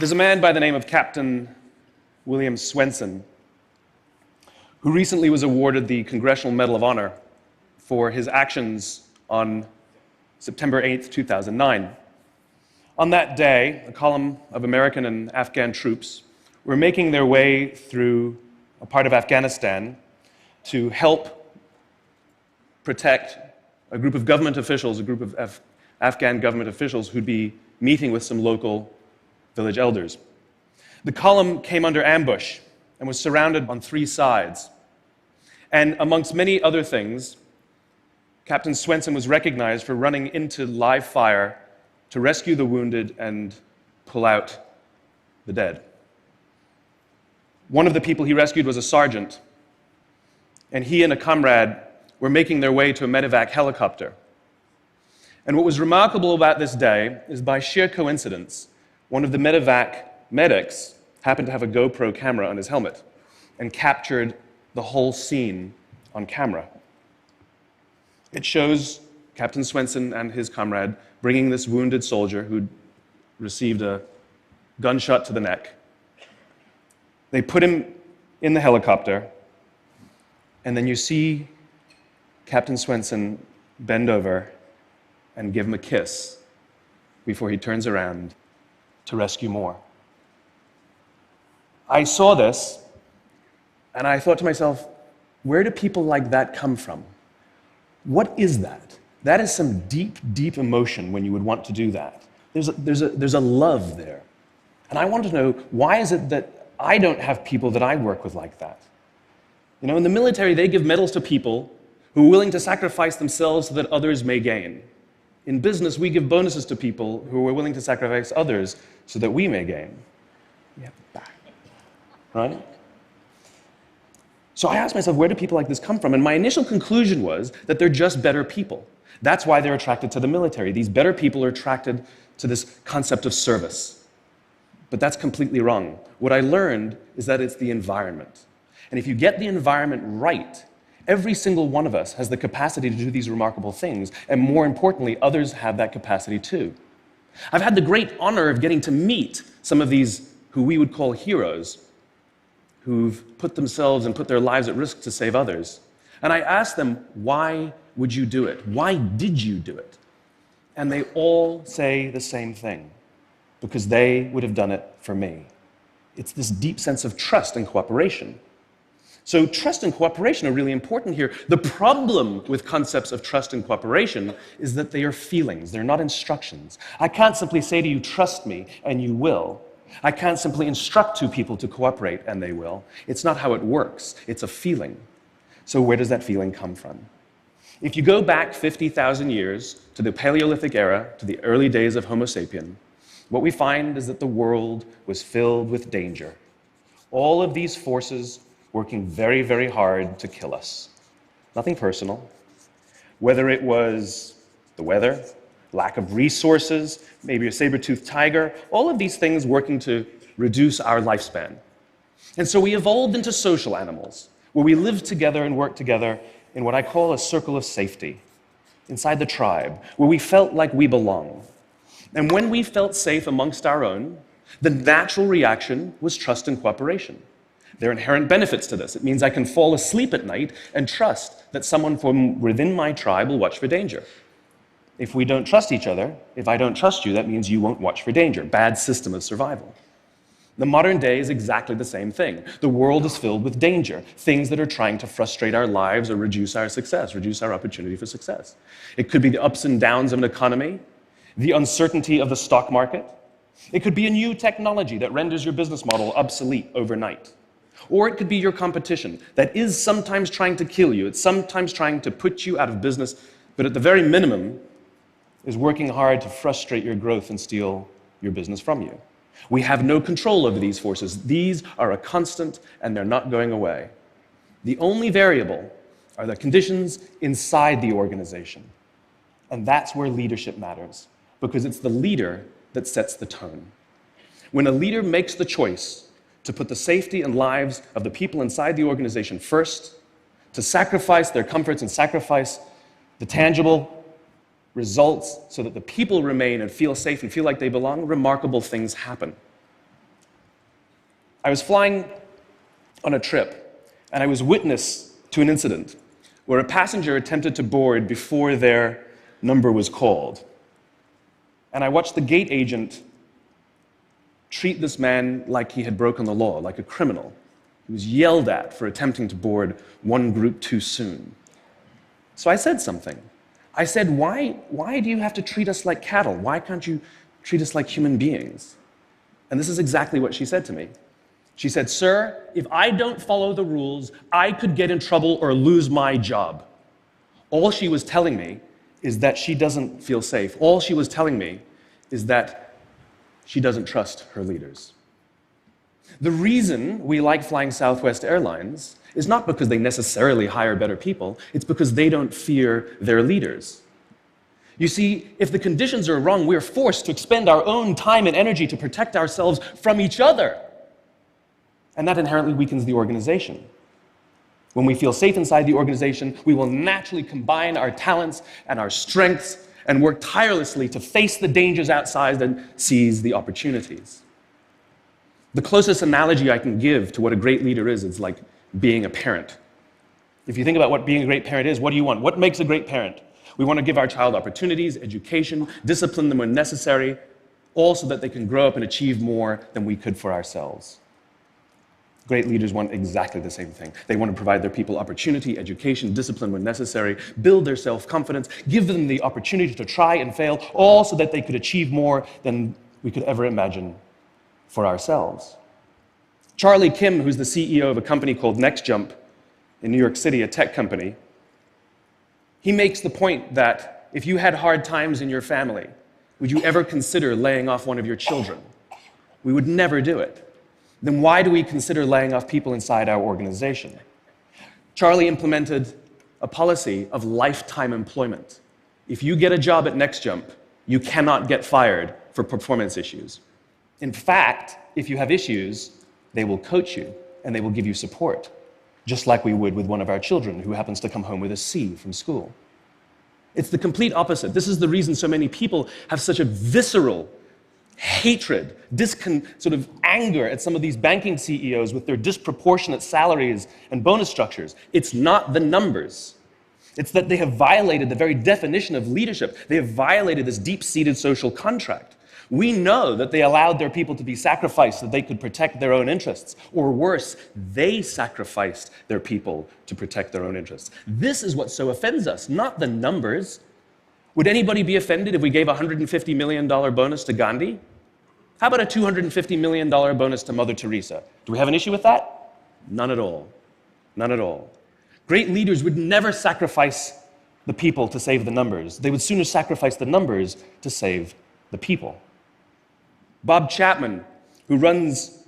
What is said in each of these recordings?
There's a man by the name of Captain William Swenson who recently was awarded the Congressional Medal of Honor for his actions on September 8th, 2009. On that day, a column of American and Afghan troops were making their way through a part of Afghanistan to help protect a group of government officials, a group of Afghan government officials who'd be meeting with some local village elders. The column came under ambush and was surrounded on three sides. And amongst many other things, Captain Swenson was recognized for running into live fire to rescue the wounded and pull out the dead. One of the people he rescued was a sergeant, and he and a comrade were making their way to a medevac helicopter. And what was remarkable about this day is, by sheer coincidence, one of the medevac medics happened to have a GoPro camera on his helmet and captured the whole scene on camera. It shows Captain Swenson and his comrade bringing this wounded soldier who'd received a gunshot to the neck. They put him in the helicopter, and then you see Captain Swenson bend over and give him a kiss before he turns around to rescue more. I saw this, and I thought to myself, where do people like that come from? What is that? That is some deep, deep emotion when you would want to do that. There's a love there. And I want to know, why is it that I don't have people that I work with like that? You know, in the military, they give medals to people who are willing to sacrifice themselves so that others may gain. In business, we give bonuses to people who are willing to sacrifice others so that we may gain. We have the back, right? So I asked myself, where do people like this come from? And my initial conclusion was that they're just better people. That's why they're attracted to the military. These better people are attracted to this concept of service. But that's completely wrong. What I learned is that it's the environment. And if you get the environment right, every single one of us has the capacity to do these remarkable things, and more importantly, others have that capacity too. I've had the great honor of getting to meet some of these who we would call heroes, who've put themselves and put their lives at risk to save others. And I asked them, why would you do it? Why did you do it? And they all say the same thing, because they would have done it for me. It's this deep sense of trust and cooperation. So trust and cooperation are really important here. The problem with concepts of trust and cooperation is that they are feelings, they're not instructions. I can't simply say to you, trust me, and you will. I can't simply instruct two people to cooperate, and they will. It's not how it works. It's a feeling. So where does that feeling come from? If you go back 50,000 years to the Paleolithic era, to the early days of Homo sapien, what we find is that the world was filled with danger. All of these forces working very, very hard to kill us. Nothing personal. Whether it was the weather, lack of resources, maybe a saber-toothed tiger, all of these things working to reduce our lifespan. And so we evolved into social animals, where we lived together and worked together in what I call a circle of safety, inside the tribe, where we felt like we belong. And when we felt safe amongst our own, the natural reaction was trust and cooperation. There are inherent benefits to this. It means I can fall asleep at night and trust that someone from within my tribe will watch for danger. If we don't trust each other, if I don't trust you, that means you won't watch for danger. Bad system of survival. The modern day is exactly the same thing. The world is filled with danger, things that are trying to frustrate our lives or reduce our success, reduce our opportunity for success. It could be the ups and downs of an economy, the uncertainty of the stock market. It could be a new technology that renders your business model obsolete overnight. Or it could be your competition that is sometimes trying to kill you. It's sometimes trying to put you out of business, but at the very minimum is working hard to frustrate your growth and steal your business from you. We have no control over these forces. These are a constant, and they're not going away. The only variable are the conditions inside the organization. And that's where leadership matters, because it's the leader that sets the tone. When a leader makes the choice to put the safety and lives of the people inside the organization first, to sacrifice their comforts and sacrifice the tangible results so that the people remain and feel safe and feel like they belong, remarkable things happen. I was flying on a trip, and I was witness to an incident where a passenger attempted to board before their number was called. And I watched the gate agent treat this man like he had broken the law, like a criminal. He was yelled at for attempting to board one group too soon. So I said something. I said, why do you have to treat us like cattle? Why can't you treat us like human beings? And this is exactly what she said to me. She said, "Sir, if I don't follow the rules, I could get in trouble or lose my job." All she was telling me is that she doesn't feel safe. All she was telling me is that she doesn't trust her leaders. The reason we like flying Southwest Airlines is not because they necessarily hire better people, it's because they don't fear their leaders. You see, if the conditions are wrong, we're forced to expend our own time and energy to protect ourselves from each other. And that inherently weakens the organization. When we feel safe inside the organization, we will naturally combine our talents and our strengths and work tirelessly to face the dangers outside and seize the opportunities. The closest analogy I can give to what a great leader is, it's like being a parent. If you think about what being a great parent is, what do you want? What makes a great parent? We want to give our child opportunities, education, discipline them when necessary, all so that they can grow up and achieve more than we could for ourselves. Great leaders want exactly the same thing. They want to provide their people opportunity, education, discipline when necessary, build their self-confidence, give them the opportunity to try and fail, all so that they could achieve more than we could ever imagine for ourselves. Charlie Kim, who's the CEO of a company called NextJump in New York City, a tech company, he makes the point that if you had hard times in your family, would you ever consider laying off one of your children? We would never do it. Then why do we consider laying off people inside our organization? Charlie implemented a policy of lifetime employment. If you get a job at NextJump, you cannot get fired for performance issues. In fact, if you have issues, they will coach you and they will give you support, just like we would with one of our children who happens to come home with a C from school. It's the complete opposite. This is the reason so many people have such a visceral hatred, sort of anger at some of these banking CEOs with their disproportionate salaries and bonus structures. It's not the numbers. It's that they have violated the very definition of leadership. They have violated this deep-seated social contract. We know that they allowed their people to be sacrificed so that they could protect their own interests. Or worse, they sacrificed their people to protect their own interests. This is what so offends us, not the numbers. Would anybody be offended if we gave a $150 million bonus to Gandhi? How about a $250 million bonus to Mother Teresa? Do we have an issue with that? None at all. None at all. Great leaders would never sacrifice the people to save the numbers. They would sooner sacrifice the numbers to save the people. Bob Chapman, who runs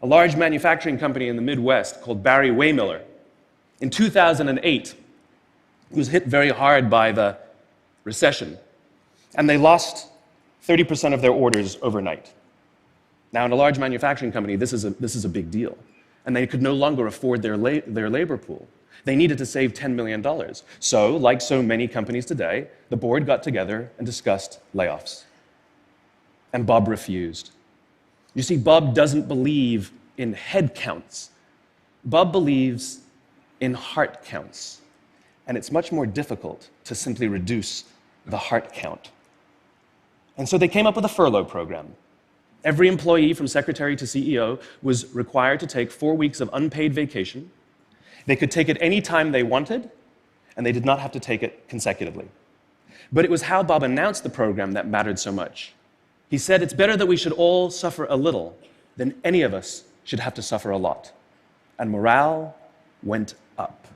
a large manufacturing company in the Midwest called Barry Waymiller, in 2008, he was hit very hard by the recession, and they lost 30% of their orders overnight. Now, in a large manufacturing company, this is a big deal, and they could no longer afford their labor pool. They needed to save $10 million. So, like so many companies today, the board got together and discussed layoffs. And Bob refused. You see, Bob doesn't believe in head counts. Bob believes in heart counts. And it's much more difficult to simply reduce the heart count. And so they came up with a furlough program. Every employee, from secretary to CEO, was required to take 4 weeks of unpaid vacation. They could take it any time they wanted, and they did not have to take it consecutively. But it was how Bob announced the program that mattered so much. He said, "It's better that we should all suffer a little than any of us should have to suffer a lot." And morale went up.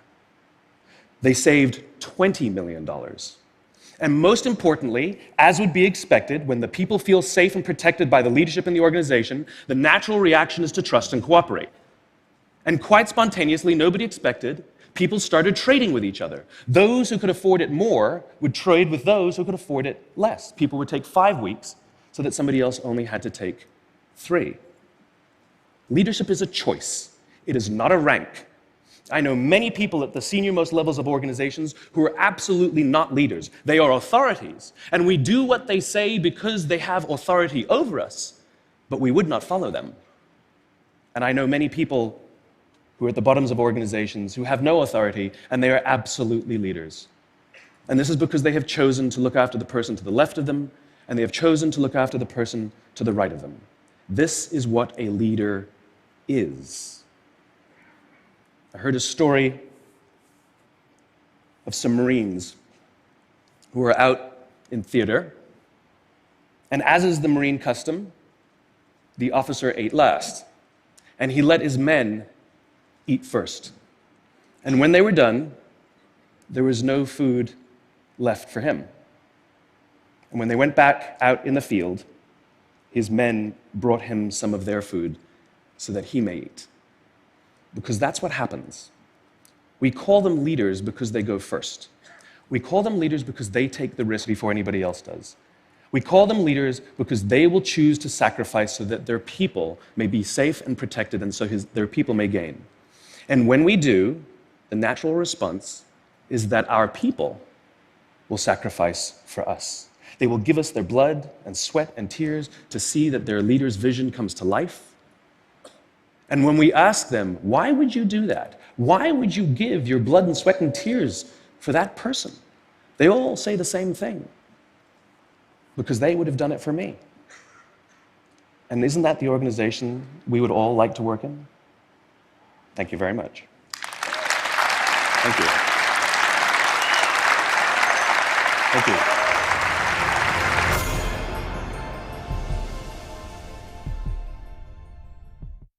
They saved $20 million. And most importantly, as would be expected, when the people feel safe and protected by the leadership in the organization, the natural reaction is to trust and cooperate. And quite spontaneously, nobody expected, people started trading with each other. Those who could afford it more would trade with those who could afford it less. People would take 5 weeks so that somebody else only had to take 3. Leadership is a choice. It is not a rank. I know many people at the senior-most levels of organizations who are absolutely not leaders. They are authorities, and we do what they say because they have authority over us, but we would not follow them. And I know many people who are at the bottoms of organizations who have no authority, and they are absolutely leaders. And this is because they have chosen to look after the person to the left of them, and they have chosen to look after the person to the right of them. This is what a leader is. I heard a story of some Marines who were out in theater, and as is the Marine custom, the officer ate last, and he let his men eat first. And when they were done, there was no food left for him. And when they went back out in the field, his men brought him some of their food so that he may eat. Because that's what happens. We call them leaders because they go first. We call them leaders because they take the risk before anybody else does. We call them leaders because they will choose to sacrifice so that their people may be safe and protected, and so their people may gain. And when we do, the natural response is that our people will sacrifice for us. They will give us their blood and sweat and tears to see that their leader's vision comes to life. And when we ask them, why would you do that? Why would you give your blood and sweat and tears for that person? They all say the same thing. Because they would have done it for me. And isn't that the organization we would all like to work in? Thank you very much. Thank you. Thank you.